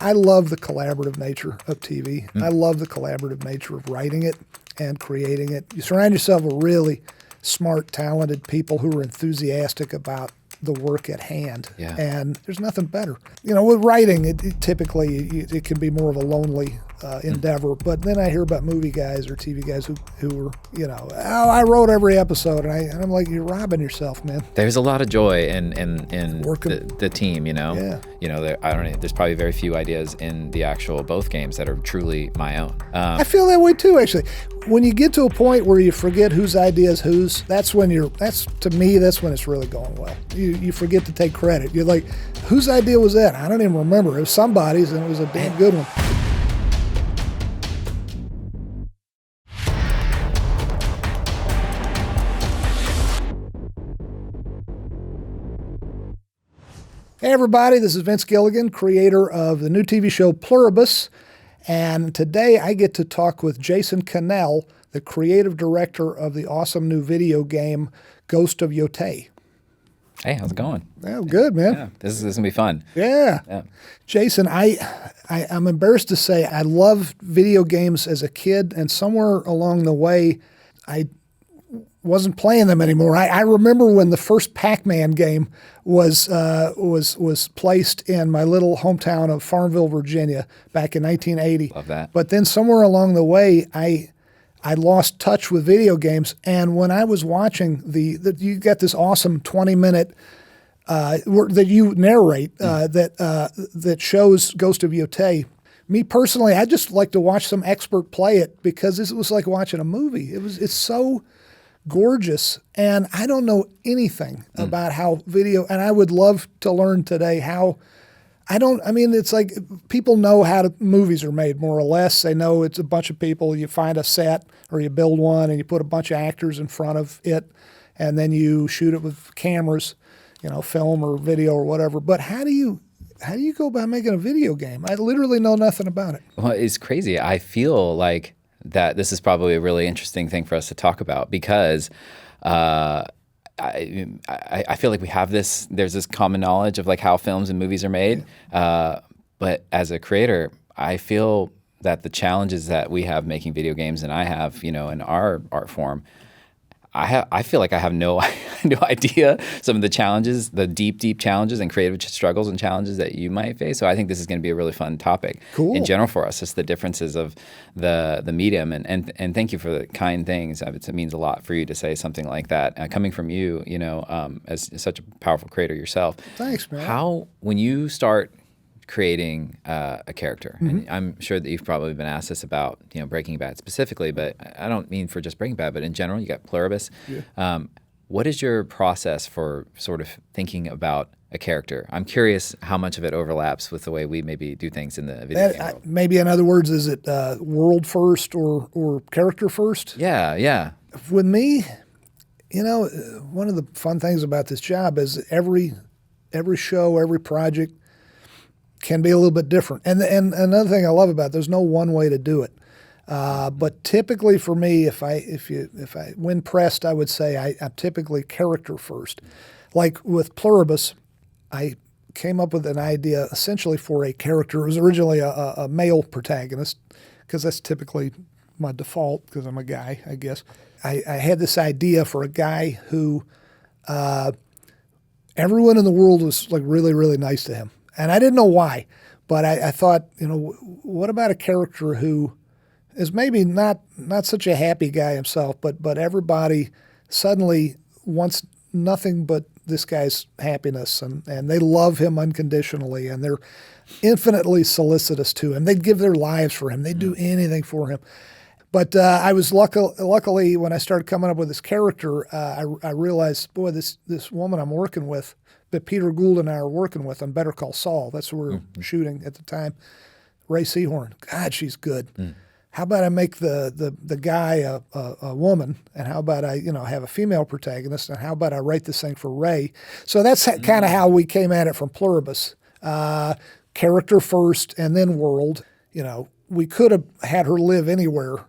I love the collaborative nature of TV. I love the collaborative nature of writing it and creating it. You surround yourself with really smart, talented people who are enthusiastic about the work at hand. Yeah. And there's nothing better. With writing, it typically it can be more of a lonely endeavor. But then I hear about movie guys or TV guys who are, I wrote every episode. And I'm like, you're robbing yourself, man. There's a lot of joy in Working. the team, Yeah. I don't know, there's probably very few ideas in the actual both games that are truly my own. I feel that way too, actually. When you get to a point where you forget whose idea is whose, that's when to me, that's when it's really going well. You forget to take credit. You're like, whose idea was that? I don't even remember. It was somebody's, and it was a damn good one. Hey everybody, this is Vince Gilligan, creator of the new TV show Pluribus, and today I get to talk with Jason Connell, the creative director of the awesome new video game Ghost of Yotei. Hey, how's it going? Oh, good, man. Yeah, this is gonna be fun. Yeah. Jason, I'm embarrassed to say I loved video games as a kid, and somewhere along the way, I wasn't playing them anymore. I remember when the first Pac-Man game was placed in my little hometown of Farmville, Virginia, back in 1980. Love that. But then somewhere along the way, I lost touch with video games, and when I was watching you got this awesome 20-minute that you narrate that shows Ghost of Yotei. Me personally, I just like to watch some expert play it because it was like watching a movie. It's so gorgeous, and I don't know anything about how video, and I would love to learn today how. It's like people know how movies are made, more or less. They know it's a bunch of people. You find a set or you build one and you put a bunch of actors in front of it, and then you shoot it with cameras, film or video or whatever. But how do you go about making a video game? I literally know nothing about it. Well, it's crazy. I feel like that this is probably a really interesting thing for us to talk about because I feel like we have there's this common knowledge of like how films and movies are made. But as a creator, I feel that the challenges that we have making video games and I have, in our art form, I feel like I have no idea some of the challenges, the deep challenges and creative struggles and challenges that you might face. So I think this is going to be a really fun topic in general for us, just the differences of the medium. And thank you for the kind things. It means a lot for you to say something like that. Coming from you, as such a powerful creator yourself. Thanks, man. When you start creating a character, and I'm sure that you've probably been asked this about Breaking Bad specifically, but I don't mean for just Breaking Bad, but in general, you got Pluribus. Yeah. What is your process for sort of thinking about a character? I'm curious how much of it overlaps with the way we maybe do things in the video game world. Maybe in other words, is it world first or character first? Yeah. With me, one of the fun things about this job is every show, every project can be a little bit different. And another thing I love about it, there's no one way to do it. But typically for me, if I when pressed, I would say I'm typically character first. Like with Pluribus, I came up with an idea essentially for a character. It was originally a male protagonist because that's typically my default because I'm a guy, I guess. I had this idea for a guy who everyone in the world was like really, really nice to him. And I didn't know why, but I thought, what about a character who is maybe not such a happy guy himself, but everybody suddenly wants nothing but this guy's happiness, and they love him unconditionally, and they're infinitely solicitous to him. They'd give their lives for him. They'd do anything for him. But I was luckily, when I started coming up with this character, I realized, boy, this woman I'm working with, that Peter Gould and I are working with on Better Call Saul. That's what we were shooting at the time. Ray Seahorn. God, she's good. How about I make the guy a woman, and how about I have a female protagonist, and how about I write this thing for Ray? So that's kind of how we came at it from Pluribus. Character first, and then world. We could have had her live anywhere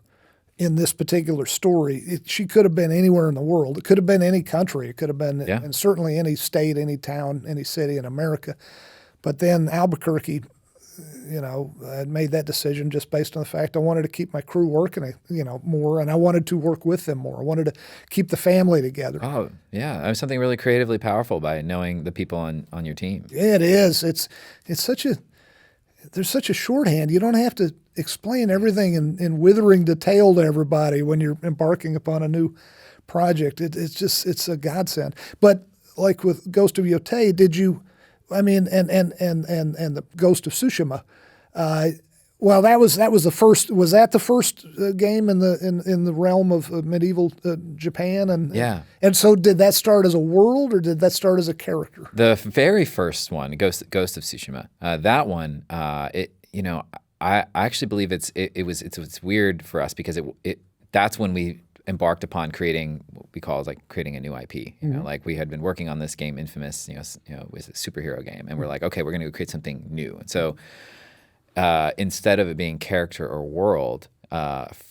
in this particular story. She could have been anywhere in the world. It could have been any country. It could have been, and certainly any state, any town, any city in America. But then Albuquerque, I made that decision just based on the fact I wanted to keep my crew working, more, and I wanted to work with them more. I wanted to keep the family together. Oh, yeah. There's something really creatively powerful by knowing the people on your team. Yeah, it is. It's there's such a shorthand. You don't have to explain everything in withering detail to everybody when you're embarking upon a new project. It's a godsend. But like with Ghost of Yotei, did you? I mean, and the Ghost of Tsushima. Well, that was the first. Was that the first game in the realm of medieval Japan? Yeah. And so, did that start as a world, or did that start as a character? The very first one, Ghost of Tsushima. That one, I actually believe it's weird for us because that's when we embarked upon creating what we call creating a new IP. You know, like we had been working on this game, Infamous. It was a superhero game, and we're like, okay, we're going to create something new. And so instead of it being character or world,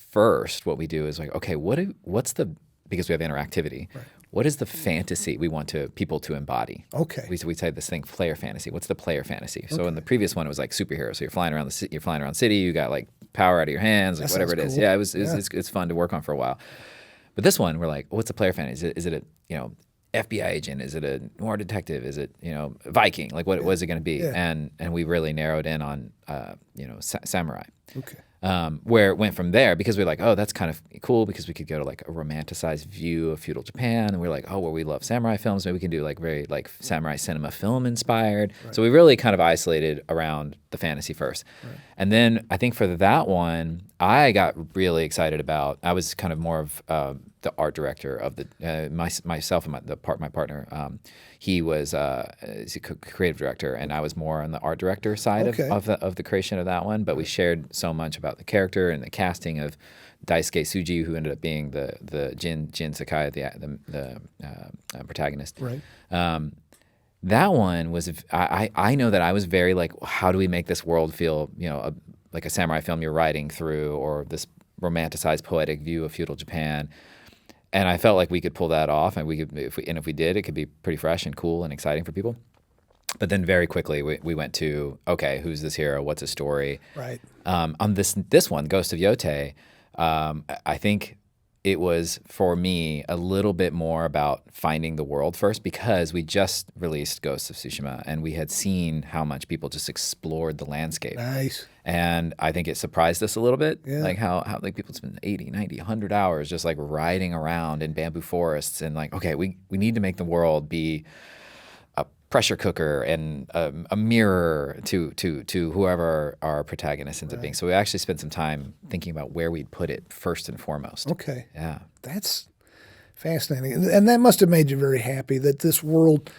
first what we do is like, okay, because we have interactivity. Right. What is the fantasy we want people to embody? Okay. We say this thing, player fantasy. What's the player fantasy? Okay. So in the previous one, it was like superhero. So you're flying around city. You got like power out of your hands, like whatever it is. Cool. Yeah, it's fun to work on for a while. But this one, we're like, what's the player fantasy? Is it a FBI agent? Is it a noir detective? Is it Viking? Like what is it going to be? Yeah. And we really narrowed in on samurai. Okay. Where it went from there, because we're like, oh, that's kind of cool because we could go to like a romanticized view of feudal Japan, and we're like, oh, well, we love samurai films, maybe we can do like very like samurai cinema film inspired. Right. So we really kind of isolated around the fantasy first. Right. And then I think for that one, I got really excited about, I was kind of more of the art director of the, myself and my partner, he was he's a creative director, and I was more on the art director side of the creation of that one. But we shared so much about the character and the casting of Daisuke Tsuji, who ended up being the Jin Sakai, the protagonist. Right. That one was I know that I was very like, how do we make this world feel like a samurai film you're riding through, or this romanticized poetic view of feudal Japan. And I felt like we could pull that off, and if we did, it could be pretty fresh and cool and exciting for people. But then very quickly we went to, okay, who's this hero? What's his story? Right. On this one, Ghost of Yotei, I think it was for me a little bit more about finding the world first, because we just released Ghost of Tsushima and we had seen how much people just explored the landscape. Nice. And I think it surprised us a little bit, like how like people spend 80, 90, 100 hours just like riding around in bamboo forests, and like, okay, we need to make the world be a pressure cooker and a mirror to whoever our protagonist ends up being. So we actually spent some time thinking about where we'd put it first and foremost. Okay. Yeah. That's fascinating. And that must have made you very happy that this world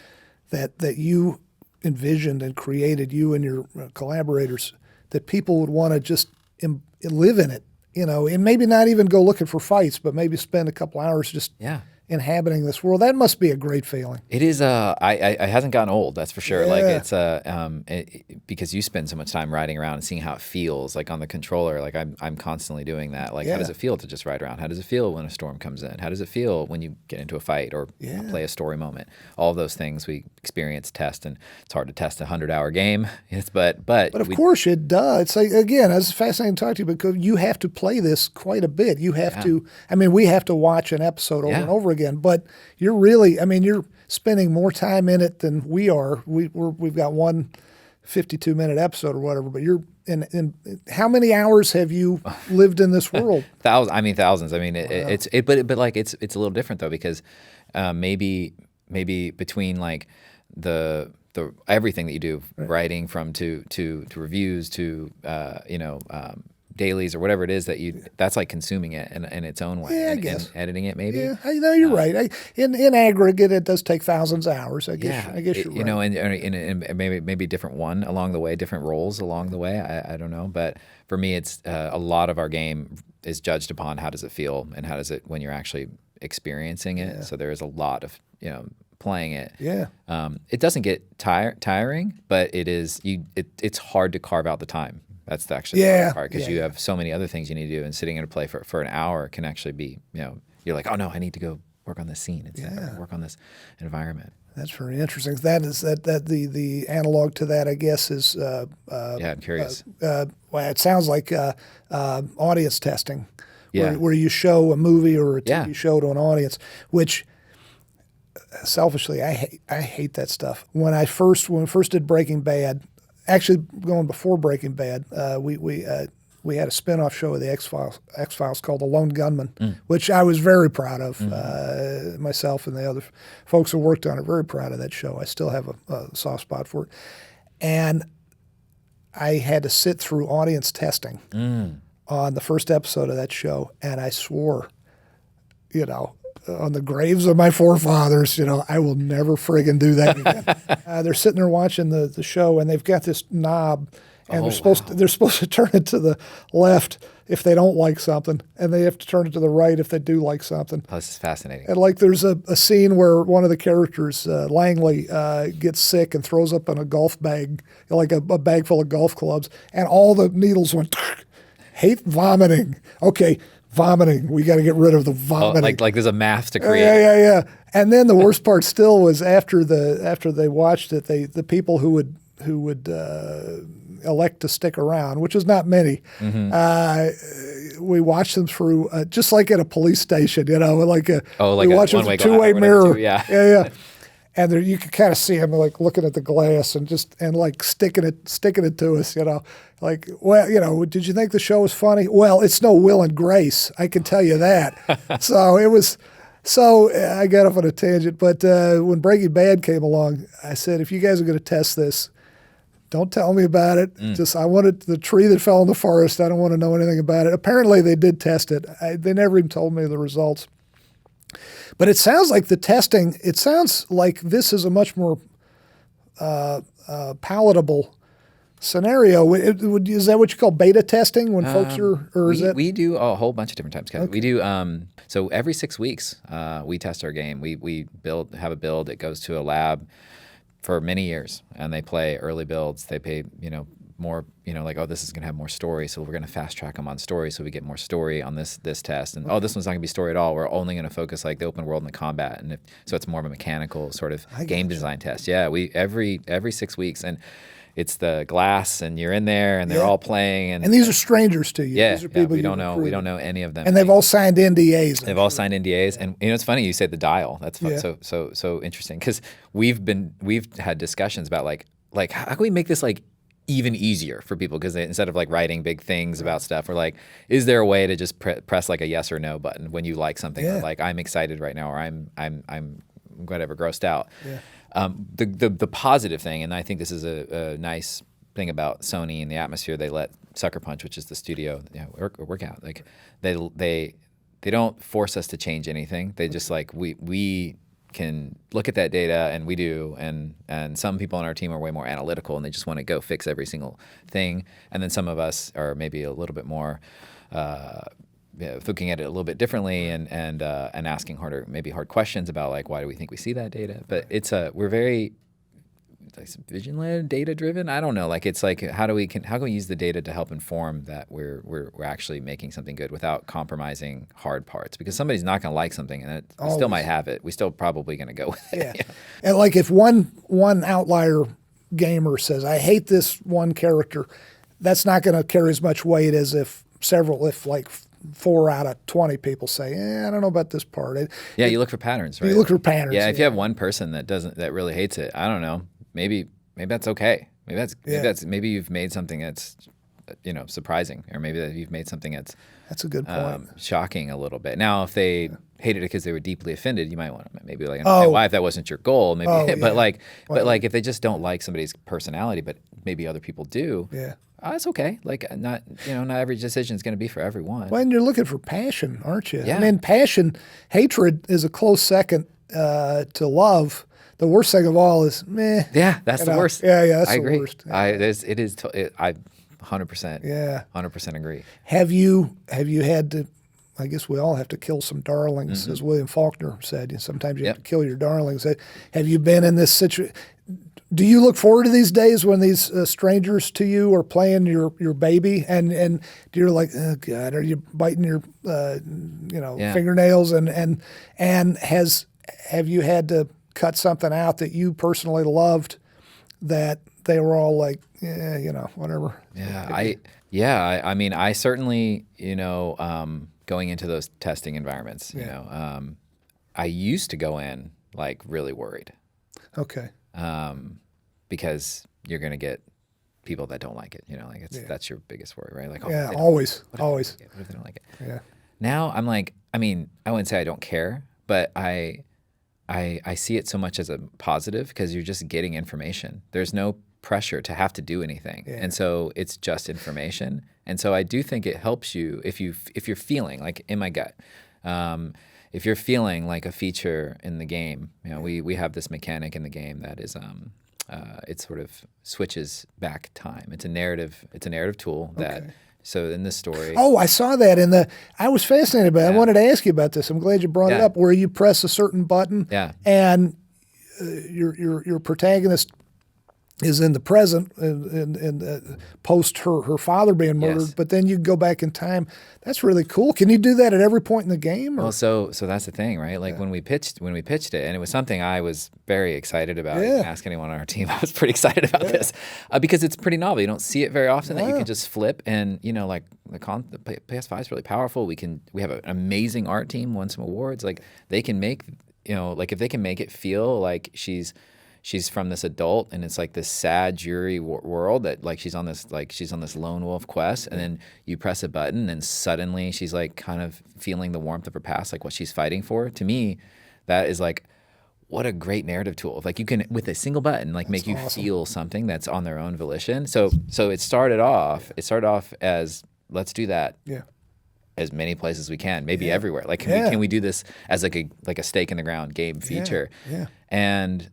that you envisioned and created, you and your collaborators, that people would want to just live in it, and maybe not even go looking for fights, but maybe spend a couple hours just inhabiting this world. That must be a great feeling. It is. It hasn't gotten old, that's for sure. Yeah. Like it's because you spend so much time riding around and seeing how it feels, like on the controller. Like I'm constantly doing that. Like how does it feel to just ride around? How does it feel when a storm comes in? How does it feel when you get into a fight or play a story moment? All of those things we experience, test, and it's hard to test a 100-hour game. But of course it does. It's like, again, it's fascinating to talk to you because you have to play this quite a bit. You have to. I mean, we have to watch an episode over and over again. But you're really, you're spending more time in it than we are. We've got one 52-minute episode or whatever, but you're in how many hours have you lived in this world? Thousands. But like it's a little different though, because maybe between like the everything that you do, writing from to reviews to dailies or whatever it is that's like consuming it in its own way. I guess. And editing it maybe. Yeah, you're right. In aggregate, it does take thousands of hours. I guess you're right. And maybe different one along the way, different roles along the way. I don't know, but for me, it's a lot of our game is judged upon how does it feel and how does it when you're actually experiencing it. Yeah. So there is a lot of playing it. Yeah. It doesn't get tiring, but it is it's hard to carve out the time. That's actually the hard part, because you have so many other things you need to do, and sitting in a play for an hour can actually be, you're like, oh no, I need to go work on this scene, etc. Work on this environment. That's very interesting. That is that the analog to that, I guess, is I'm curious. well, it sounds like audience testing, Yeah. where you show a movie or a TV Yeah. show to an audience, which selfishly I hate that stuff. When we first did Breaking Bad, actually going before Breaking Bad, we had a spin-off show of the X-Files called The Lone Gunman, which I was very proud of. Myself and the other folks who worked on it, very proud of that show. I still have a soft spot for it. And I had to sit through audience testing on the first episode of that show, and I swore, on the graves of my forefathers, I will never friggin' do that again. They're sitting there watching the show, and they've got this knob, and they're supposed to turn it to the left if they don't like something, and they have to turn it to the right if they do like something. Oh, this is fascinating. And there's a scene where one of the characters, Langley, gets sick and throws up in a golf bag, like a bag full of golf clubs, and all the needles went. Hate vomiting. Okay. Vomiting. We got to get rid of the vomiting. Like there's a math to create. Yeah. And then the worst part still was after they watched it, the people who would elect to stick around, which is not many. We watched them through just like at a police station, like like we a watch them through one-way a two-way mirror. Yeah. And there, you could kind of see him looking at the glass and sticking it to us, did you think the show was funny? Well, it's no Will and Grace, I can tell you that. So it was. So I got off on a tangent, but when Breaking Bad came along, I said, if you guys are going to test this, don't tell me about it. Just I wanted the tree that fell in the forest. I don't want to know anything about it. Apparently, they did test it. They never even told me the results. But it sounds like the testing, it sounds like this is a much more palatable scenario. Is that what you call beta testing when folks are, or is that? We do a whole bunch of different types, Kevin. Okay. We do, so every 6 weeks, we test our game. We have a build. It goes to a lab for many years, and they play early builds. They pay, more, this is going to have more story, so we're going to fast track them on story, so we get more story on this test. And this one's not going to be story at all. We're only going to focus the open world and the combat, and so it's more of a mechanical sort of game design test. Yeah, we every 6 weeks, and it's the glass, and you're in there, and they're all playing, and these are strangers to you. Yeah, these are people we don't know any of them, and they've all signed NDAs. They've all signed NDAs, and it's funny you said the dial. That's fun. So interesting, because we've had discussions about like how can we make this even easier for people, because instead of writing big things about stuff, we're is there a way to just press a yes or no button when you like something, or I'm excited right now, or I'm whatever, grossed out. The positive thing, and I think this is a nice thing about Sony and the atmosphere they let Sucker Punch, which is the studio, work out. They don't force us to change anything. They just we can look at that data, and we do, and some people on our team are way more analytical, and they just want to go fix every single thing, and then some of us are maybe a little bit more looking at it a little bit differently, and asking hard questions about why do we think we see that data. But we're very vision-led, data-driven. I don't know. How can we use the data to help inform that we're actually making something good without compromising hard parts? Because somebody's not going to like something, and we still might have it. We're still probably going to go with it. Yeah. And if one outlier gamer says, I hate this one character, that's not going to carry as much weight as if 4 out of 20 people say, I don't know about this part. You look for patterns, right? You look for patterns. Yeah, if you have one person that really hates it, I don't know. Maybe that's okay. Maybe you've made something that's surprising, or maybe that you've made something that's a good point. Shocking a little bit. Now, if they hated it because they were deeply offended, you might want to maybe understand why, if that wasn't your goal. Maybe, but if they just don't like somebody's personality, but maybe other people do. Yeah. It's okay. Not every decision is going to be for everyone. Well, and you're looking for passion, aren't you? Yeah. I mean, hatred is a close second to love. The worst thing of all is meh. Yeah, that's the worst. Yeah, that's I the agree. worst. I 100%. Yeah, 100% agree. Have you had to I guess we all have to kill some darlings, as William Faulkner said. Sometimes you have to kill your darlings. Have you been in this situation? Do you look forward to these days when these strangers to you are playing your baby, and you're like, oh God, are you biting your fingernails, and have you had to cut something out that you personally loved that they were all like, whatever? Yeah, I mean, I certainly, going into those testing environments, I used to go in like really worried. Okay. Because you're going to get people that don't like it, that's your biggest worry, right? Like, always. What if they don't like it? Yeah. Now I'm like, I mean, I wouldn't say I don't care, but I see it so much as a positive because you're just getting information. There's no pressure to have to do anything. Yeah. And so it's just information. And so I do think it helps you if you're feeling like in my gut, if you're feeling like a feature in the game, we have this mechanic in the game that is it sort of switches back time. It's a narrative tool that so in this story. Oh, I saw that I was fascinated by it. I wanted to ask you about this. I'm glad you brought it up, where you press a certain button and your protagonist is in the present and post her father being murdered, but then you go back in time. That's really cool. Can you do that at every point in the game? Or? Well, so that's the thing, right? Like when we pitched it, and it was something I was very excited about. Ask anyone on our team, I was pretty excited about this because it's pretty novel. You don't see it very often that you can just flip, and like the PS5 is really powerful. We have an amazing art team, won some awards. Like they can make like if they can make it feel like she's from this adult, and it's like this sad jury world that like she's on this lone wolf quest, and then you press a button and suddenly she's like kind of feeling the warmth of her past, like what she's fighting for. To me, that is like, what a great narrative tool. Like you can, with a single button, like make you feel something that's on their own volition. So it started off as, let's do that. Yeah. As many places as we can, maybe everywhere. Like, can we do this as like a stake in the ground game feature? Yeah. And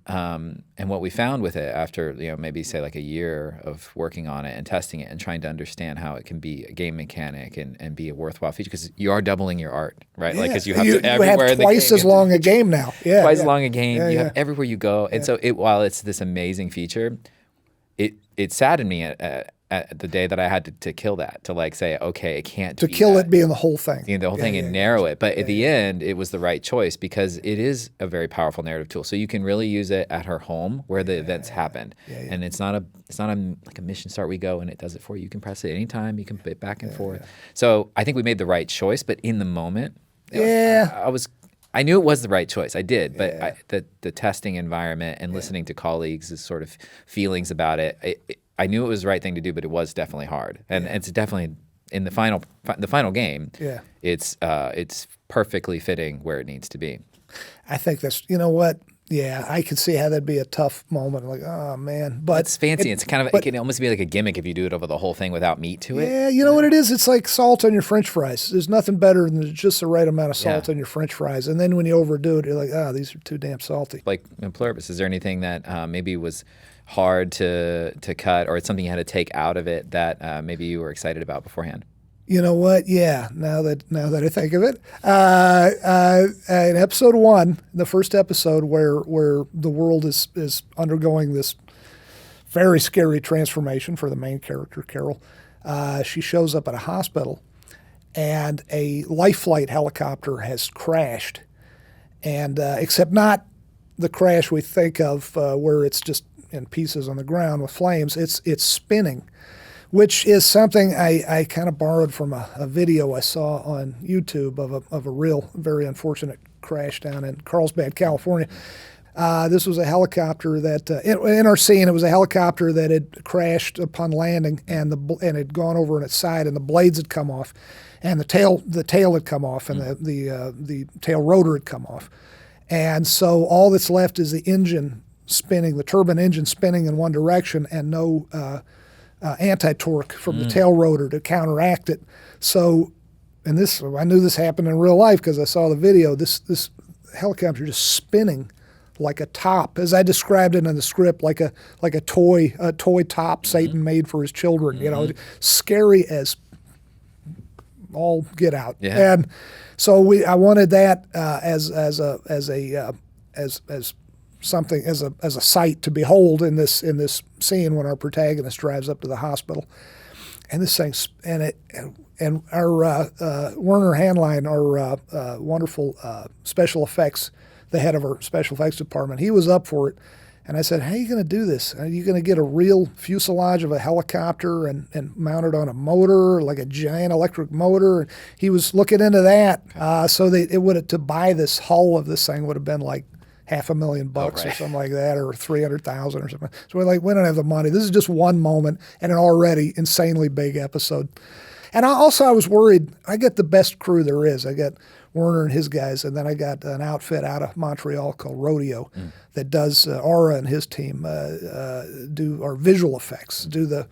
what we found with it after maybe say like a year of working on it and testing it and trying to understand how it can be a game mechanic and be a worthwhile feature, because you are doubling your art, right? Like because you have to everywhere. You have twice as long a game now. Yeah, twice as long a game. You have everywhere you go, and so while it's this amazing feature, it saddened me at the day that I had to kill that, to like say, okay, it can't to kill it being the whole thing. The whole thing and narrow it. But at the end, it was the right choice because it is a very powerful narrative tool. So you can really use it at her home where the events happened. And it's not like a mission start, we go and it does it for you. You can press it anytime, you can bit back and forth. So I think we made the right choice, but in the moment, I knew it was the right choice. I did, but the testing environment and listening to colleagues' sort of feelings about it, I knew it was the right thing to do, but it was definitely hard, and it's definitely in the final game. Yeah, it's perfectly fitting where it needs to be. I think that's what. Yeah, I could see how that'd be a tough moment. Like, oh man, but it's fancy. It can almost be like a gimmick if you do it over the whole thing without meat to it. Yeah, you know what it is? It's like salt on your French fries. There's nothing better than just the right amount of salt on your French fries, and then when you overdo it, you're like, these are too damn salty. Like in Pluribus, is there anything that maybe was hard to cut, or it's something you had to take out of it that maybe you were excited about beforehand? You know what? Yeah, now that I think of it, in episode 1, the first episode where the world is undergoing this very scary transformation for the main character, Carol, she shows up at a hospital, and a life flight helicopter has crashed, and except not the crash we think of where it's just in pieces on the ground with flames. It's spinning, which is something I kind of borrowed from a video I saw on YouTube of a real very unfortunate crash down in Carlsbad, California. This was a helicopter that in our scene, it was a helicopter that had crashed upon landing and had gone over on its side, and the blades had come off, and the tail had come off, and the tail rotor had come off, and so all that's left is the engine spinning, the turbine engine spinning in one direction, and no anti-torque from the tail rotor to counteract it. So, and this, I knew this happened in real life because I saw the video. This helicopter just spinning like a top, as I described it in the script, like a toy top Satan made for his children. Scary as all get out. Yeah. And so I wanted that as something as a sight to behold in this scene when our protagonist drives up to the hospital, and this thing and our Werner Hanline, our wonderful special effects, the head of our special effects department, he was up for it. And I said, how are you going to do this? Are you going to get a real fuselage of a helicopter and mount it on a motor, like a giant electric motor? And he was looking into that. So to buy this hull of this thing would have been like $500,000 or something like that, or 300,000 or something. So we're like, we don't have the money. This is just one moment and an already insanely big episode. And I was worried. I get the best crew there is. I got Werner and his guys, and then I got an outfit out of Montreal called Rodeo that does Aura and his team do our visual effects, do the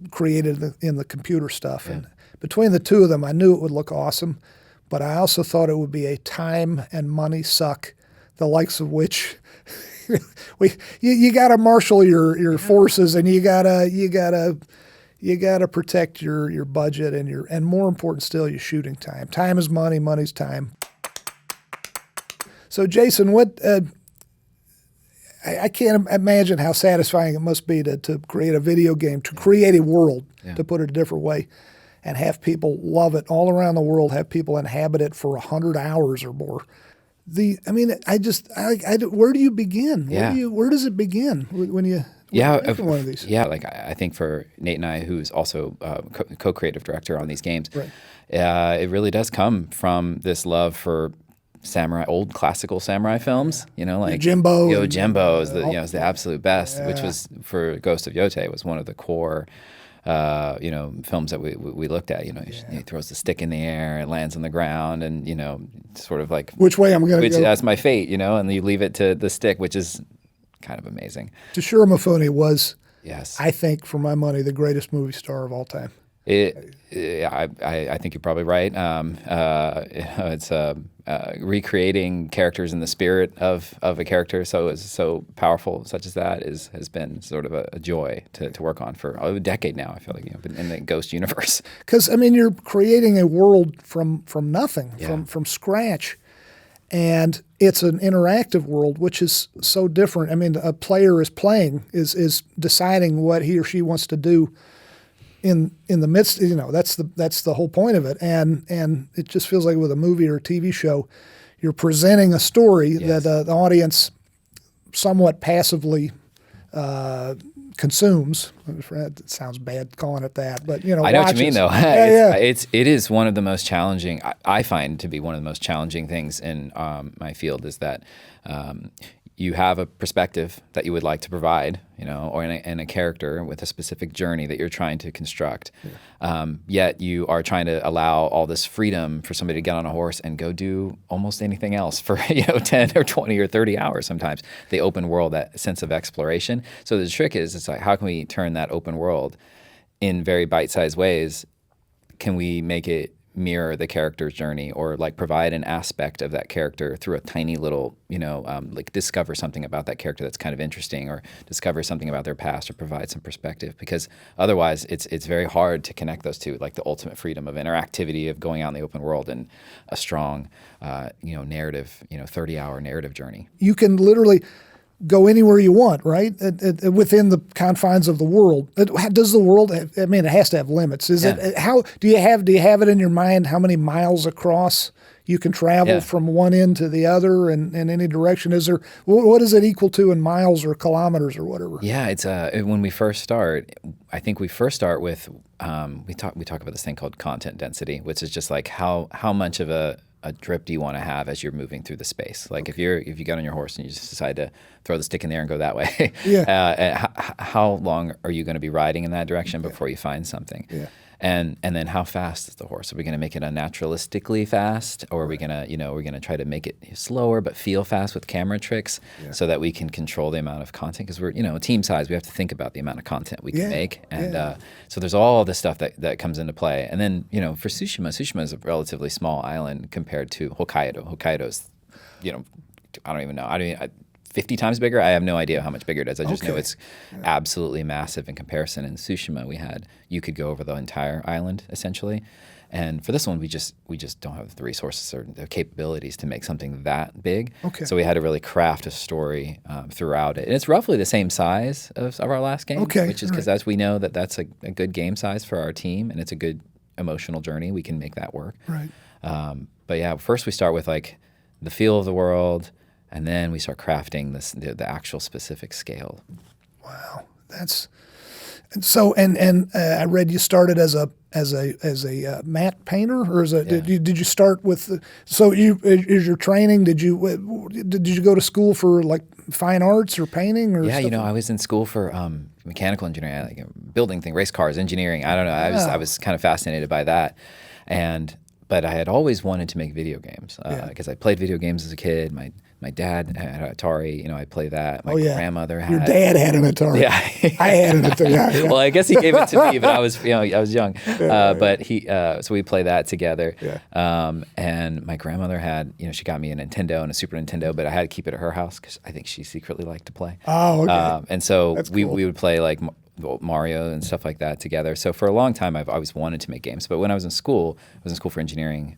created in the computer stuff. Yeah. And between the two of them, I knew it would look awesome, but I also thought it would be a time and money suck, the likes of which you got to marshal your forces, and you gotta protect your budget and more important still, your shooting time. Time is money, money's time. So Jason, what I can't imagine how satisfying it must be to create a video game, to create a world, to put it a different way, and have people love it all around the world, have people inhabit it for 100 hours or more. Where do you begin? Where does it begin when you making one of these? Yeah, like I think for Nate and I, who's also co-creative director on these games, right. It really does come from this love for old classical samurai films. Like Jimbo. Jimbo is the absolute best, which was for Ghost of Yotei was one of the core. Films that we looked at, he throws the stick in the air, it lands on the ground, and, sort of like... Which way I'm going to go? That's my fate, and you leave it to the stick, which is kind of amazing. Toshiro Mifune was, yes, I think, for my money, the greatest movie star of all time. I think you're probably right. It's recreating characters in the spirit of a character so powerful, such as that, has been sort of a joy to work on for a decade now. I feel like in the Ghost universe. Because you're creating a world from nothing, from scratch, and it's an interactive world, which is so different. A player is playing, is deciding what he or she wants to do. In the midst, that's the whole point of it, and it just feels like with a movie or a TV show, you're presenting a story that the audience somewhat passively consumes. It sounds bad calling it that, but I know what you mean though. It is one of the most challenging. I find to be one of the most challenging things in my field is that. You have a perspective that you would like to provide, or in a character with a specific journey that you're trying to construct. Yet you are trying to allow all this freedom for somebody to get on a horse and go do almost anything else for 10 or 20 or 30 hours sometimes. The open world, that sense of exploration. So the trick is, it's like, how can we turn that open world in very bite-sized ways? Can we make it mirror the character's journey, or like provide an aspect of that character through a tiny little, like discover something about that character that's kind of interesting, or discover something about their past, or provide some perspective, because otherwise it's very hard to connect those two, like the ultimate freedom of interactivity, of going out in the open world, and a strong, narrative, 30-hour narrative journey. You can literally go anywhere you want, right? Within the confines of the world. Does the world? It has to have limits. It? How do you have it in your mind? How many miles across you can travel from one end to the other, and in any direction? Is there? What is it equal to in miles or kilometers or whatever? Yeah, it's when we first start. I think we first start with we talk about this thing called content density, which is just like how much of a drip do you want to have as you're moving through the space? Like if you get on your horse and you just decide to throw the stick in the air and go that way, how long are you going to be riding in that direction before you find something? Yeah. And then how fast is the horse? Are we going to make it unnaturalistically fast, or are we going to we're going to try to make it slower but feel fast with camera tricks so that we can control the amount of content? Because we're team size, we have to think about the amount of content we can make, and so there's all this stuff that comes into play. And then for Tsushima is a relatively small island compared to Hokkaido. Hokkaido's I don't even know. 50 times bigger. I have no idea how much bigger it is. I just know it's absolutely massive in comparison. In Tsushima, you could go over the entire island essentially. And for this one, we just don't have the resources or the capabilities to make something that big. Okay. So we had to really craft a story throughout it. And it's roughly the same size of our last game, which is because as we know that's a good game size for our team, and it's a good emotional journey. We can make that work. Right. But yeah, first we start with like the feel of the world, and then we start crafting the actual specific scale. Wow, and I read you started as a matte painter, or did you start with? Is your training? Did you go to school for like fine arts or painting or? Yeah, I was in school for mechanical engineering, like building things, race cars, engineering. I don't know. I was kind of fascinated by that, but I had always wanted to make video games because I played video games as a kid. My dad had an Atari. I played that. My grandmother had. Your dad had an Atari. Yeah, I had an Atari. Yeah. Well, I guess he gave it to me, but I was young. But so we played that together. Yeah. And my grandmother had, she got me a Nintendo and a Super Nintendo, but I had to keep it at her house because I think she secretly liked to play. Oh, okay. And so That's we cool. would play like Mario and stuff like that together. So for a long time, I've always wanted to make games. But when I was in school for engineering,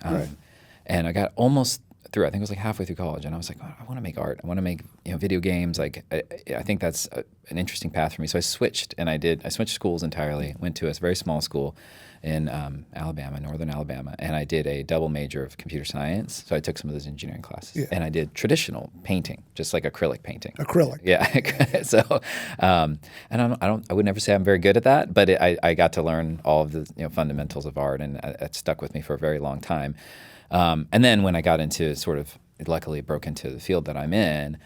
and I got almost through. I think it was like halfway through college, and I was like, I want to make art. I want to make video games. Like I think that's an interesting path for me. So I switched, and I switched schools entirely. Went to a very small school in Alabama, northern Alabama, and I did a double major of computer science. So I took some of those engineering classes, and I did traditional painting, just like acrylic painting. Acrylic. Yeah. So, and I would never say I'm very good at that, but I got to learn all of the fundamentals of art, and it stuck with me for a very long time. And then when I got into luckily broke into the field that I'm in,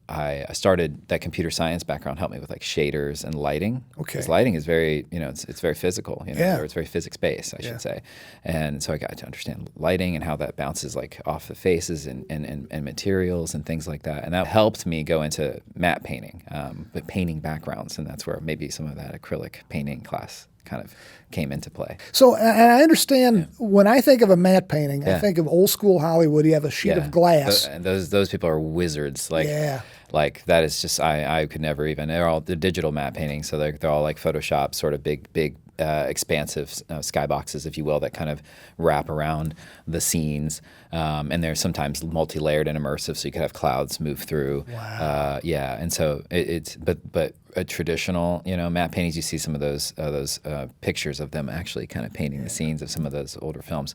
I started that computer science background helped me with like shaders and lighting. Okay. Because lighting is very, it's very physical, or it's very physics-based, I should say. And so I got to understand lighting and how that bounces like off the faces and materials and things like that. And that helped me go into matte painting, but painting backgrounds. And that's where maybe some of that acrylic painting class kind of came into play. So, and I understand when I think of a matte painting, I think of old school Hollywood. You have a sheet of glass. And those people are wizards. Like that is just I could never even. They're digital matte paintings, so they're all like Photoshop, sort of big expansive skyboxes, if you will, that kind of wrap around the scenes. And they're sometimes multi-layered and immersive, so you could have clouds move through. Wow. And so but a traditional, matte paintings, you see some of those pictures of them actually kind of painting the scenes of some of those older films.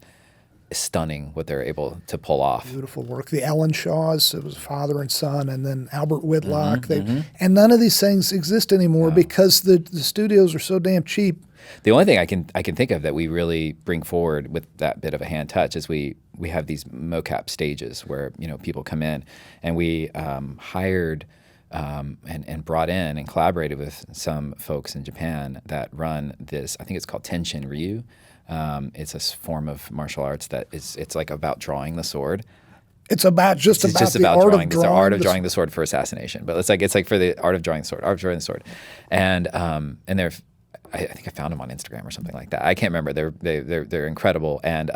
Stunning what they're able to pull off. Beautiful work. The Ellen Shaws, it was father and son, and then Albert Whitlock. And none of these things exist anymore because the studios are so damn cheap. The only thing I can think of that we really bring forward with that bit of a hand touch is we have these MoCap stages where people come in, and we hired and brought in and collaborated with some folks in Japan that run this. I think it's called Tenshin Ryu. It's a form of martial arts it's like about drawing the sword. It's about the art of drawing the sword for assassination. But it's like for the art of drawing the sword, and they're. I think I found them on Instagram or something like that. I can't remember. They're incredible, and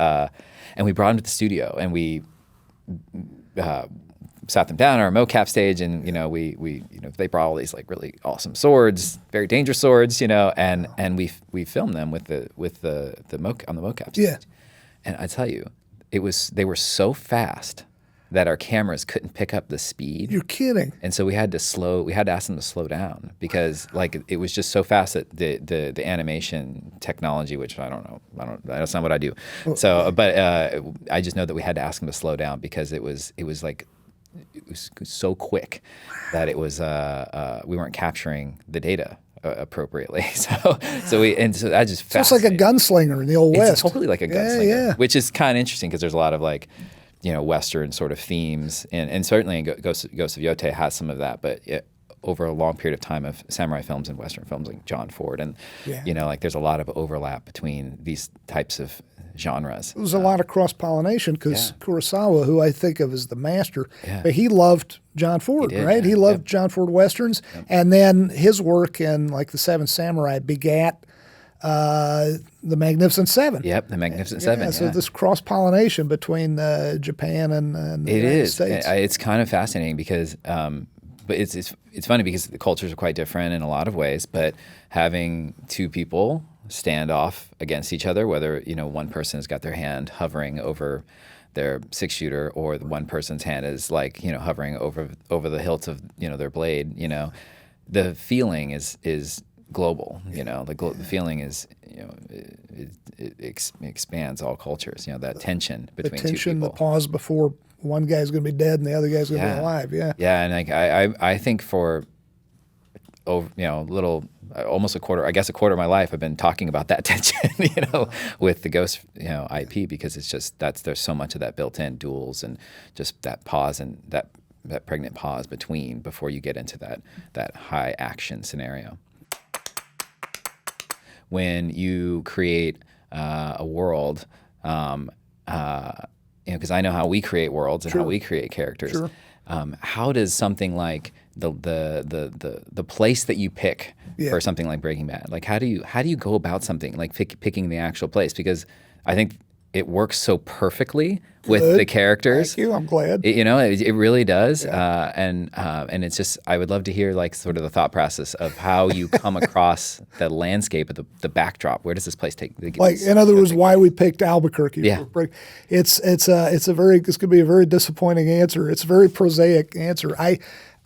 we brought them to the studio, and we sat them down on our MoCap stage, and we they brought all these like really awesome swords, very dangerous swords, and we filmed them with the on the MoCap stage. Yeah. And I tell you, they were so fast that our cameras couldn't pick up the speed. You're kidding. And so we had to ask them to slow down because like it was just so fast that the animation technology, which I don't know, that's not what I do. So, but I just know that we had to ask them to slow down because it was so quick that it was we weren't capturing the data appropriately. So that just so it's like a gunslinger in the old West. It's totally like a gunslinger, which is kind of interesting because there's a lot of like Western sort of themes, and certainly Ghost of Yotei has some of that, but over a long period of time of samurai films and Western films like John Ford, and like there's a lot of overlap between these types of genres. There's a lot of cross-pollination because Kurosawa, who I think of as the master, but he loved John Ford, right? He loved John Ford Westerns, and then his work in like The Seven Samurai begat the Magnificent Seven. Yep, the Magnificent Seven. So this cross-pollination between Japan and the United States. It's kind of fascinating because, but it's funny because the cultures are quite different in a lot of ways. But having two people stand off against each other, whether one person has got their hand hovering over their 6-shooter, or the one person's hand is like hovering over the hilt of their blade. The feeling is global. The feeling is it expands all cultures. That tension between two people. The pause before one guy's going to be dead and the other guy's going to be alive. Yeah, and like I think for almost a quarter of my life I've been talking about that tension, with the Ghost, IP, because it's just there's so much of that built in duels and just that pause and that pregnant pause before you get into that high action scenario. When you create a world, because I know how we create worlds and how we create characters. Sure. How does something like the place that you pick for something like Breaking Bad, like how do you go about something like picking the actual place? Because I think it works so perfectly with the characters. Thank you. I'm glad. It really does. And it's just, I would love to hear like sort of the thought process of how you come across the landscape of the backdrop. Where does this place take? Like, in other words, why we picked Albuquerque. Yeah. It's going to be a very disappointing answer. It's a very prosaic answer.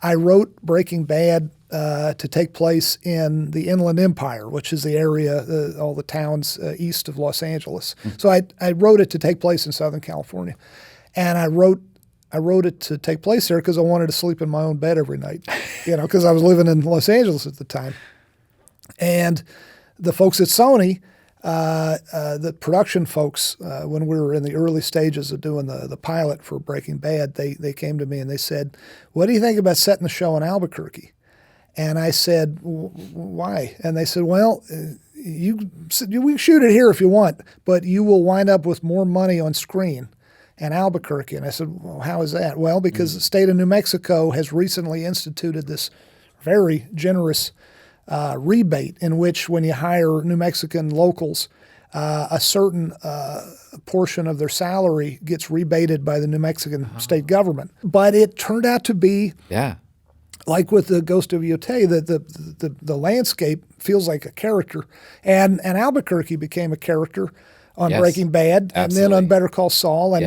I wrote Breaking Bad to take place in the Inland Empire, which is the area, all the towns east of Los Angeles. So I wrote it to take place in Southern California, and I wrote it to take place there because I wanted to sleep in my own bed every night, because I was living in Los Angeles at the time. And the folks at Sony, the production folks, when we were in the early stages of doing the pilot for Breaking Bad, they came to me and they said, "What do you think about setting the show in Albuquerque?" And I said, "Why?" And they said, "Well, we can shoot it here if you want, but you will wind up with more money on screen in Albuquerque." And I said, "Well, how is that?" "Well, because the state of New Mexico has recently instituted this very generous rebate in which when you hire New Mexican locals, a certain portion of their salary gets rebated by the New Mexican state government." But it turned out to be like with the Ghost of Yotei, the landscape feels like a character, and Albuquerque became a character on Breaking Bad, and then on Better Call Saul, and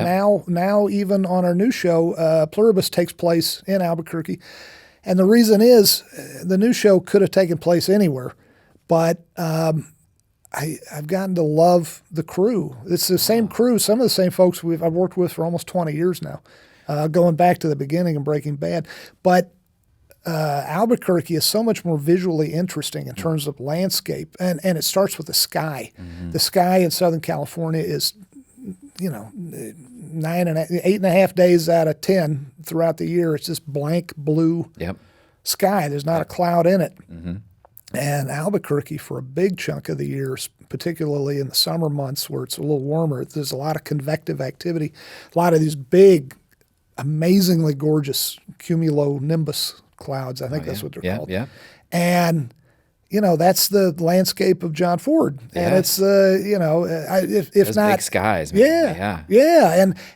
now even on our new show, Pluribus takes place in Albuquerque. And the reason is the new show could have taken place anywhere, but I've gotten to love the crew. It's the same crew, some of the same folks I've worked with for almost 20 years now, going back to the beginning of Breaking Bad. But Albuquerque is so much more visually interesting in terms of landscape, and it starts with the sky. The sky in Southern California is, 8.5 days out of 10 throughout the year, it's just blank blue sky. There's not a cloud in it. And Albuquerque, for a big chunk of the year, particularly in the summer months where it's a little warmer, there's a lot of convective activity, a lot of these big, amazingly gorgeous cumulonimbus clouds. I think that's what they're called. And that's the landscape of John Ford, and it's if those not big skies, man.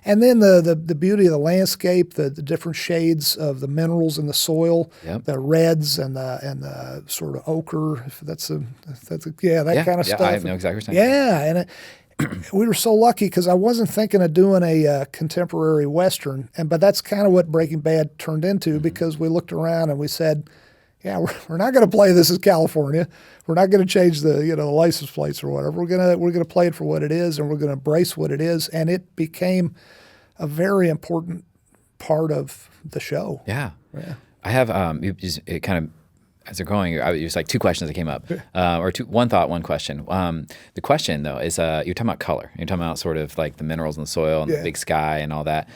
And then the beauty of the landscape, the different shades of the minerals in the soil, the reds and the sort of ochre. If that's a kind of stuff. I know exactly what you're saying. Yeah, and we were so lucky because I wasn't thinking of doing a contemporary Western, but that's kind of what Breaking Bad turned into because we looked around and we said, yeah, we're not going to play this as California. We're not going to change the the license plates or whatever. We're gonna play it for what it is, and we're going to embrace what it is. And it became a very important part of the show. Yeah. I have it kind of as they're going. It was like two questions that came up, or one thought, one question. The question though is you're talking about color. You're talking about sort of like the minerals in the soil and the big sky and all that.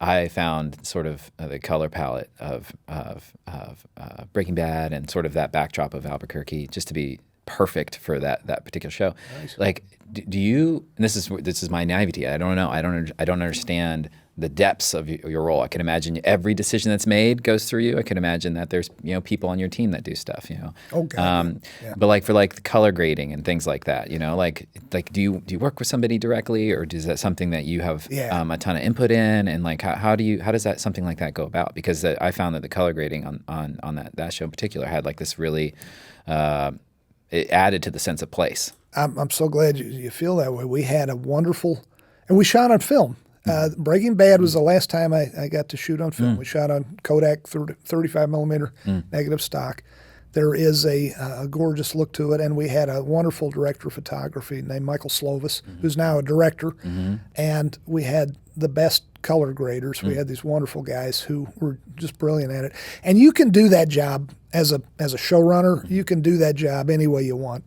I found sort of the color palette of Breaking Bad and sort of that backdrop of Albuquerque just to be perfect for that particular show. Nice. Like, do you? And this is my naivety. I don't know. I don't understand the depths of your role. I can imagine every decision that's made goes through you. I can imagine that there's people on your team that do stuff. Oh God. Yeah. But like for like the color grading and things like that. Like do you work with somebody directly, or is that something that you have a ton of input in? And like how does that something like that go about? Because I found that the color grading on that show in particular had like this really it added to the sense of place. I'm so glad you feel that way. We had a wonderful, and we shot on film. Breaking Bad was the last time I got to shoot on film. We shot on Kodak 35 millimeter negative stock. There is a gorgeous look to it, and we had a wonderful director of photography named Michael Slovis, who's now a director, and we had the best color graders. We had these wonderful guys who were just brilliant at it. And you can do that job as a showrunner. You can do that job any way you want.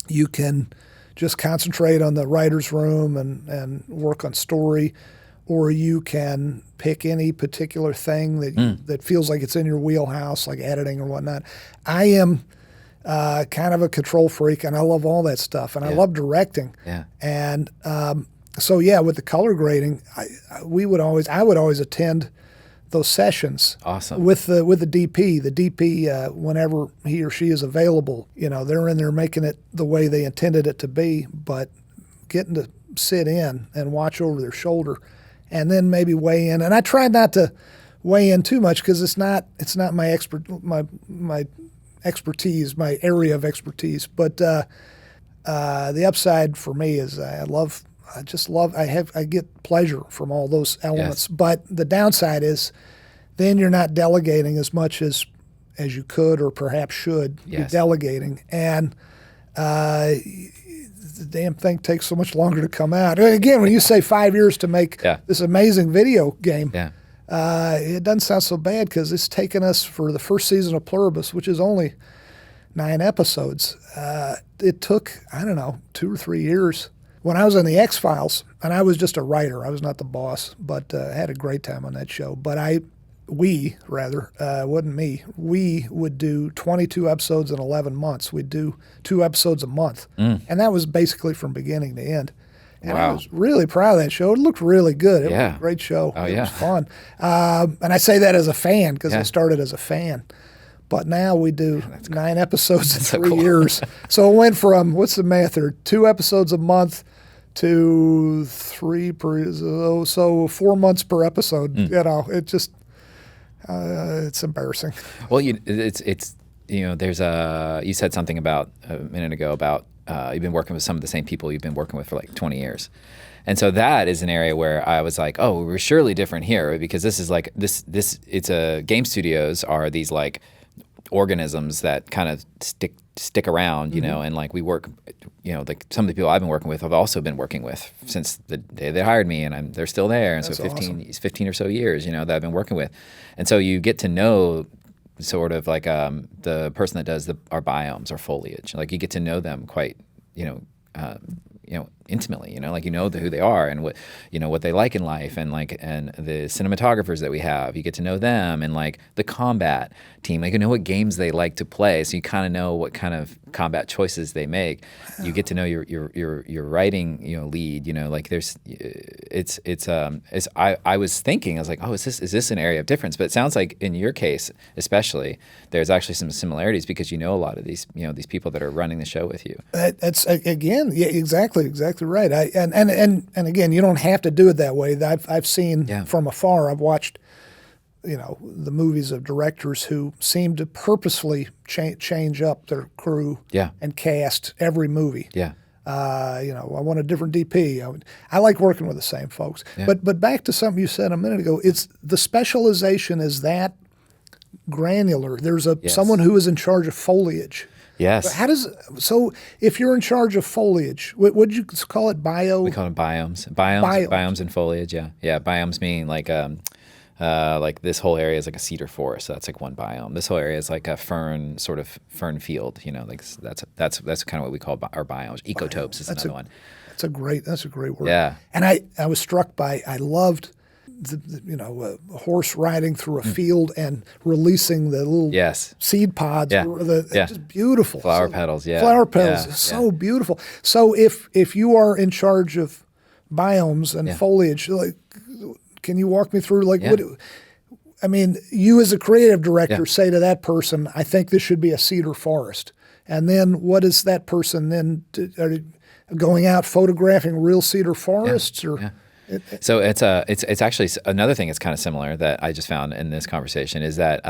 You can just concentrate on the writer's room and work on story, or you can pick any particular thing that feels like it's in your wheelhouse, like editing or whatnot. I am kind of a control freak, and I love all that stuff, and I love directing. Yeah. And so with the color grading, I would always attend those sessions. Awesome. With the DP. The DP, whenever he or she is available, they're in there making it the way they intended it to be, but getting to sit in and watch over their shoulder and then maybe weigh in. And I try not to weigh in too much because it's not my expertise, my area of expertise. But the upside for me is I get pleasure from all those elements. Yes. But the downside is then you're not delegating as much as you could or perhaps should be delegating. And the damn thing takes so much longer to come out. And again, when you say 5 years to make this amazing video game, it doesn't sound so bad because it's taken us for the first season of Pluribus, which is only 9 episodes. It took, 2 or 3 years. When I was on the X-Files, and I was just a writer, I was not the boss, but I had a great time on that show. But we would do 22 episodes in 11 months. We'd do 2 episodes a month. And that was basically from beginning to end. And I was really proud of that show. It looked really good. It was a great show. Oh, it was fun. And I say that as a fan because I started as a fan. But now we do 9 episodes in 3 years. So it went from, what's the math there, 2 episodes a month to 3 per, so 4 months per episode. It just, it's embarrassing. Well, it's there's you said something about a minute ago about you've been working with some of the same people you've been working with for like 20 years. And so that is an area where I was like, oh, we're surely different here because this is like, it's game studios are these like organisms that kind of stick around, and like we work, like some of the people I've been working with have also been working with since the day they hired me, and they're still there. And That's so 15 awesome. 15 or so years, that I've been working with. And so you get to know sort of like the person that does our biomes or foliage. Like you get to know them quite, intimately, like who they are and what they like in life, and the cinematographers that we have, you get to know them, and like the combat team, like what games they like to play, so you kind of know what kind of combat choices they make. You get to know your writing lead, like there's I was thinking, I was like, oh, is this an area of difference? But it sounds like in your case especially there's actually some similarities because a lot of these these people that are running the show with you. That's again, exactly right. And again, you don't have to do it that way. I've seen from afar. I've watched, the movies of directors who seem to purposefully change up their crew and cast every movie. Yeah. I want a different DP. I like working with the same folks. Yeah. But back to something you said a minute ago. It's the specialization is that granular. There's someone who is in charge of foliage. Yes. So if you're in charge of foliage, would you call it bio? We call them biomes. Biomes and foliage. Yeah. Yeah. Biomes mean like this whole area is like a cedar forest. So that's like one biome. This whole area is like a fern field. Like that's kind of what we call our biomes. Ecotopes is another one. That's a great word. Yeah. And I was struck by, I loved a horse riding through a field and releasing the little seed pods. Yeah. It's just beautiful. Flower petals, Flower petals, so beautiful. So if you are in charge of biomes and foliage, like, can you walk me through, like, what? I mean, you as a creative director say to that person, I think this should be a cedar forest. And then what is that person then? Are you going out photographing real cedar forests? So it's actually another thing that's kind of similar that I just found in this conversation is that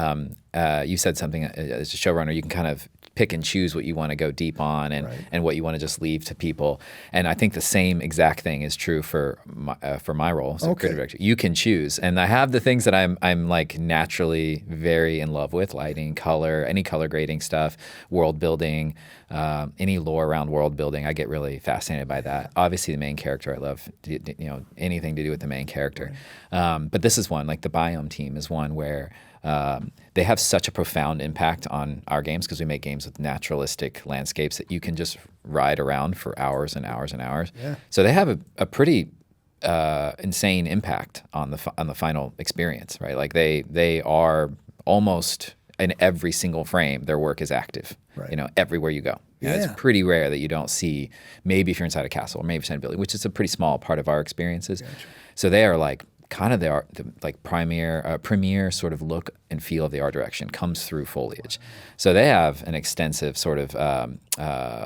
you said something as a showrunner, you can kind of pick and choose what you want to go deep on and what you want to just leave to people. And I think the same exact thing is true for my role as a creative director. You can choose, and I have the things that I'm like naturally very in love with: lighting, color, any color grading stuff, world building, any lore around world building. I get really fascinated by that. Obviously, the main character, I love anything to do with the main character. But this is one, like the Biome team is one where they have such a profound impact on our games because we make games with naturalistic landscapes that you can just ride around for hours and hours and hours. Yeah. So they have a pretty insane impact on the final experience, right? Like they are almost in every single frame, their work is active. Right. Everywhere you go. It's pretty rare that you don't see. Maybe if you're inside a castle or maybe inside a building, which is a pretty small part of our experiences. Gotcha. So they are like kind of the like premier sort of look and feel of the art direction comes through foliage. So they have an extensive sort of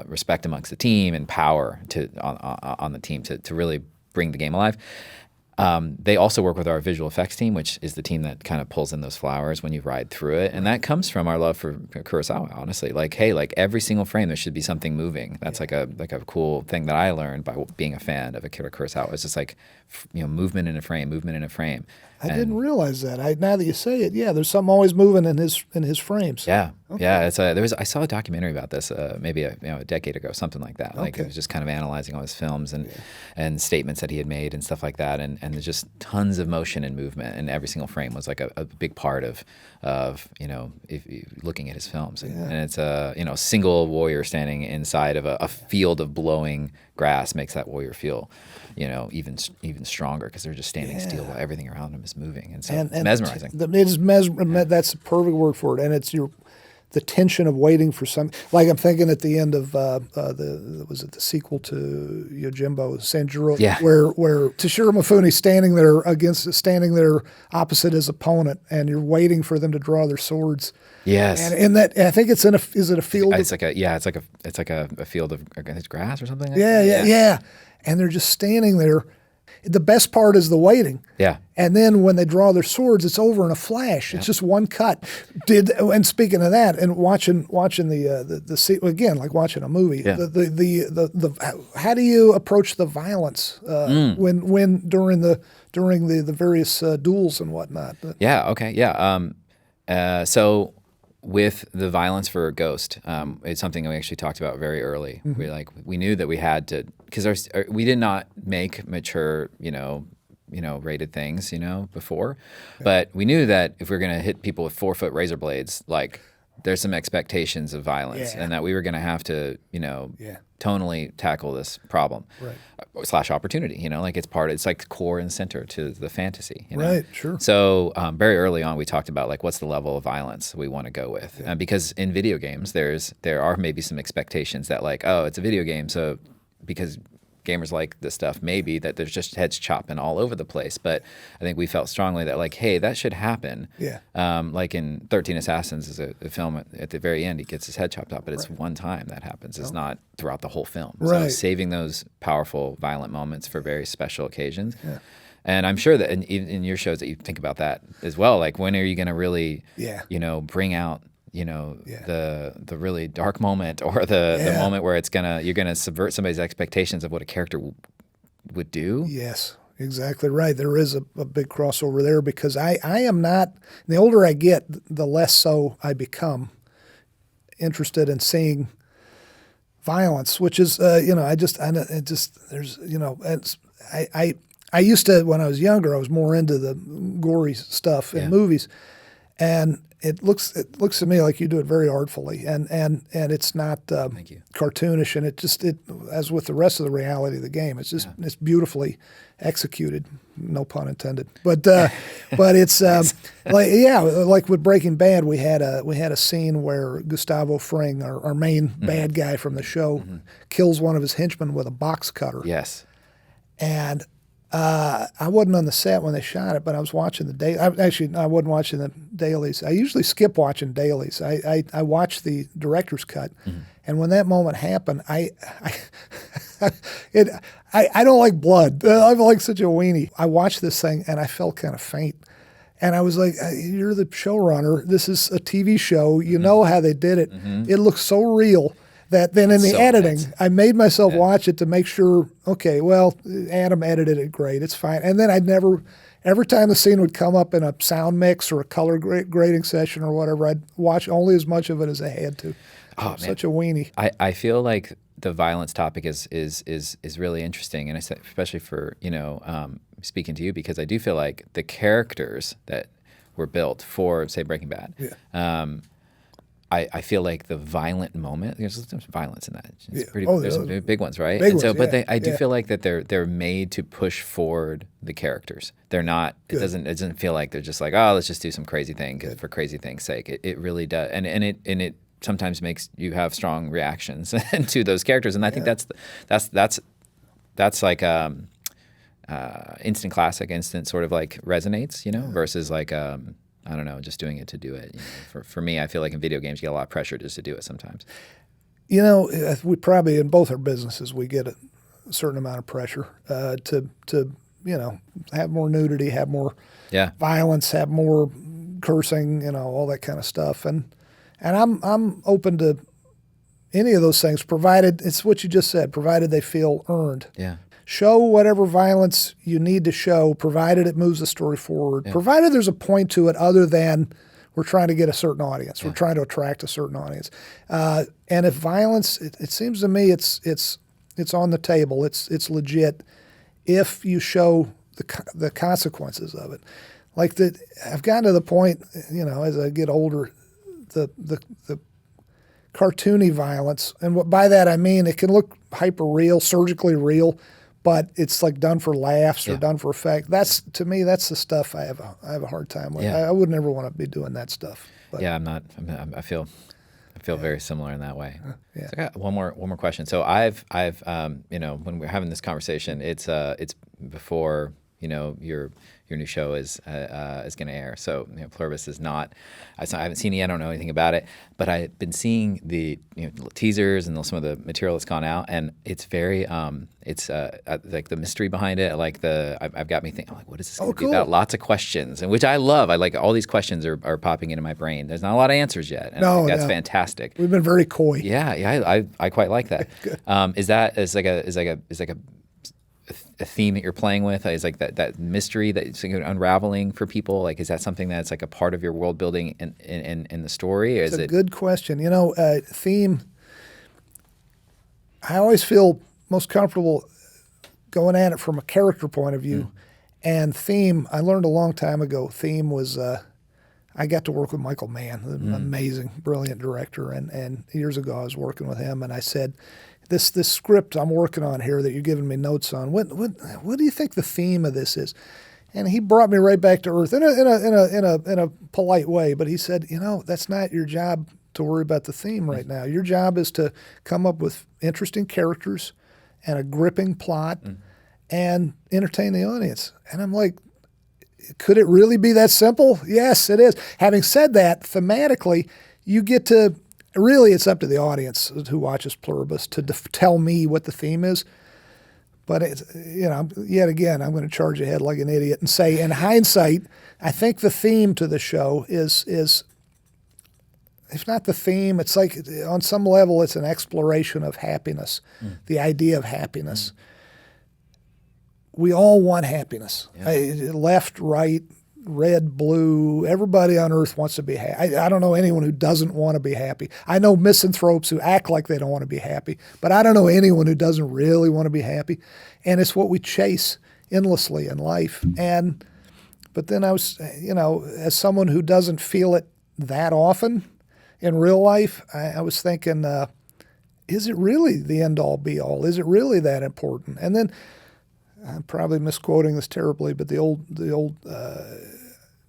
respect amongst the team and power on the team to really bring the game alive. They also work with our visual effects team, which is the team that kind of pulls in those flowers when you ride through it. And that comes from our love for Kurosawa, honestly. Like, hey, like every single frame, there should be something moving. That's like a cool thing that I learned by being a fan of Akira Kurosawa. It's just like, movement in a frame. I didn't realize that. Now that you say it, there's something always moving in his frames. Yeah, It's I saw a documentary about this maybe a decade ago, something like that. Like it was just kind of analyzing all his films and statements that he had made and stuff like that. And there's just tons of motion and movement, and every single frame was like a big part of if looking at his films. And it's a single warrior standing inside of a field of blowing grass makes that warrior feel even stronger because they're just standing still while everything around them is moving, and so it's mesmerizing. That's the perfect word for it, and it's the tension of waiting for some. Like I'm thinking at the end of the sequel to Yojimbo Sanjuro, where Toshiro Mifune's standing there opposite his opponent, and you're waiting for them to draw their swords. Yes, and in that, I think it's is it a field? It's like a field of grass or something. Yeah. And they're just standing there. The best part is the waiting. Yeah. And then when they draw their swords, it's over in a flash. It's just one cut. And speaking of that, and watching the again, like watching a movie. Yeah. The how do you approach the violence when during the various duels and whatnot? Yeah. Okay. Yeah. So with the violence for Ghost, it's something we actually talked about very early. Mm-hmm. We knew that we had to, because we did not make mature, rated things, before, but we knew that if we were going to hit people with 4-foot razor blades, like there's some expectations of violence, and that we were going to have to, tonally tackle this problem / opportunity. It's like core and center to the fantasy. Right, sure. So very early on, we talked about what's the level of violence we want to go with, because in video games, there are maybe some expectations that it's a video game, so because gamers like this stuff, maybe that there's just heads chopping all over the place. But I think we felt strongly that hey, that should happen. Yeah. Like in 13 Assassins is a film at the very end, he gets his head chopped off, but it's one time that happens. It's not throughout the whole film. Right. So saving those powerful, violent moments for very special occasions. Yeah. And I'm sure that in your shows that you think about that as well. Like when are you going to really, bring out the really dark moment or the moment where you're gonna subvert somebody's expectations of what a character would do. Yes, exactly right. There is a big crossover there because I am not. The older I get, the less so I become interested in seeing violence, which is I used to, when I was younger, I was more into the gory stuff in movies. And it looks to me like you do it very artfully, and it's not Thank you. cartoonish, and it as with the rest of the reality of the game, it's just it's beautifully executed, no pun intended. But it's like with Breaking Bad, we had a scene where Gustavo Fring, our main bad guy from the show, kills one of his henchmen with a box cutter. Yes. And I wasn't on the set when they shot it, but I was watching the daily. I wasn't watching the dailies. I usually skip watching dailies. I watch the director's cut, and when that moment happened, I don't like blood. I'm like such a weenie. I watched this thing and I felt kind of faint, and I was like, "You're the showrunner. This is a TV show. You know how they did it. It looks so real." That then in the editing, I made myself watch it to make sure, okay, well, Adam edited it great, it's fine. And then every time the scene would come up in a sound mix or a color grading session or whatever, I'd watch only as much of it as I had to. Oh, Such a weenie. I feel like the violence topic is really interesting, and especially for, speaking to you, because I do feel like the characters that were built for, say, Breaking Bad, I feel like the violent moment, there's violence in that. There's some big ones, right? I do feel like that they're made to push forward the characters. They're not. It doesn't feel like they're just like, oh, let's just do some crazy thing for crazy thing's sake. It really does, and it sometimes makes you have strong reactions to those characters, and I think that's like instant classic, instant sort of like resonates, versus like. I don't know, just doing it to do it. For me, I feel like in video games, you get a lot of pressure just to do it sometimes. We probably, in both our businesses, we get a certain amount of pressure to have more nudity, have more violence, have more cursing, all that kind of stuff. And I'm open to any of those things, provided it's what you just said, provided they feel earned. Yeah. Show whatever violence you need to show, provided it moves the story forward, provided there's a point to it other than we're trying to get a certain audience. We're trying to attract a certain audience. And if violence, it seems to me it's on the table. It's legit if you show the consequences of it. Like I've gotten to the point, as I get older, the cartoony violence, and by that I mean it can look hyper real, surgically real, but it's like done for laughs or done for effect. To me, that's the stuff I have a hard time with. I would never want to be doing that stuff. But. Yeah, I'm not. I feel very similar in that way. So I got one more question. So I've when we're having this conversation, it's before your new show is going to air. So Pluribus is not. I haven't seen it yet. I don't know anything about it, but I've been seeing the teasers and some of the material that's gone out, and it's very it's like the mystery behind it. Like I've got me thinking, like, what is this going to be about? Lots of questions, and which I love. I like all these questions are popping into my brain. There's not a lot of answers yet, and that's fantastic. We've been very coy. Yeah, I quite like that. Is like a theme that you're playing with? Is like that mystery that's unraveling for people? Like, is that something that's like a part of your world building in the story? Or it's a good question. Theme. I always feel most comfortable going at it from a character point of view, and theme. I learned a long time ago. Theme was. I got to work with Michael Mann, an amazing, brilliant director, and years ago I was working with him, and I said, This script I'm working on here that you're giving me notes on, what do you think the theme of this is? And he brought me right back to earth in a polite way, but he said, that's not your job to worry about the theme right now. Your job is to come up with interesting characters and a gripping plot and entertain the audience. And I'm like, could it really be that simple? Yes, it is. Having said that, thematically, you get to. Really, it's up to the audience who watches Pluribus to tell me what the theme is. But yet again, I'm going to charge ahead like an idiot and say, in hindsight, I think the theme to the show is if not the theme, it's like on some level, it's an exploration of happiness, the idea of happiness. We all want happiness, left, right. Red, blue, everybody on earth wants to be happy. I don't know anyone who doesn't want to be happy. I know misanthropes who act like they don't want to be happy, but I don't know anyone who doesn't really want to be happy. And it's what we chase endlessly in life. And But then I was, as someone who doesn't feel it that often in real life, I was thinking, is it really the end-all, be-all? Is it really that important? And then, I'm probably misquoting this terribly, but the old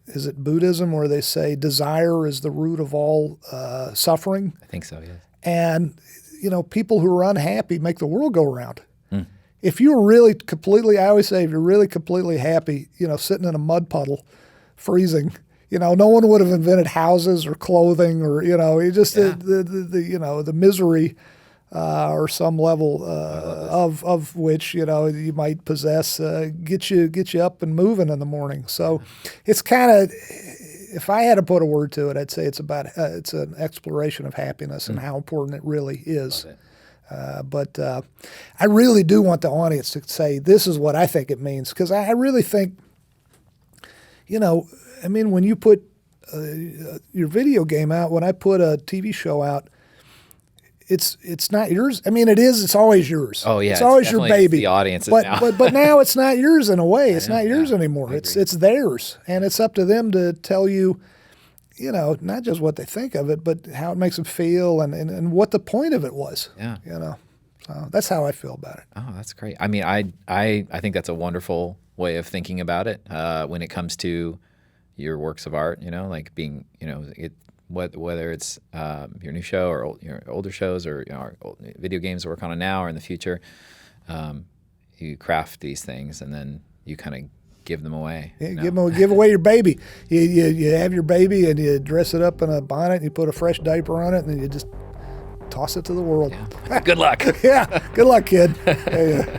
is it Buddhism where they say desire is the root of all suffering? I think so, yes. And, people who are unhappy make the world go round. If you're really completely, I always say, if you're really completely happy, sitting in a mud puddle, freezing, no one would have invented houses or clothing or, the misery or some level of which, you might possess, get you up and moving in the morning. So it's kind of, if I had to put a word to it, I'd say it's an exploration of happiness and how important it really is. But I really do want the audience to say, this is what I think it means. Because I really think, when you put your video game out, when I put a TV show out, it's not yours. I mean, it is. It's always yours. Oh, yeah. It's always your baby. The audience now. But now it's not yours in a way. It's not yours anymore. It's theirs. And it's up to them to tell you, not just what they think of it, but how it makes them feel and what the point of it was. Yeah. So that's how I feel about it. Oh, that's great. I mean, I think that's a wonderful way of thinking about it when it comes to your works of art, like being, whether it's your new show or your older shows or our video games we're working on now or in the future, you craft these things and then you kind of give them away. Yeah, give away your baby. You have your baby and you dress it up in a bonnet and you put a fresh diaper on it and then you just toss it to the world. Yeah. Good luck. Yeah, good luck, kid. Yeah.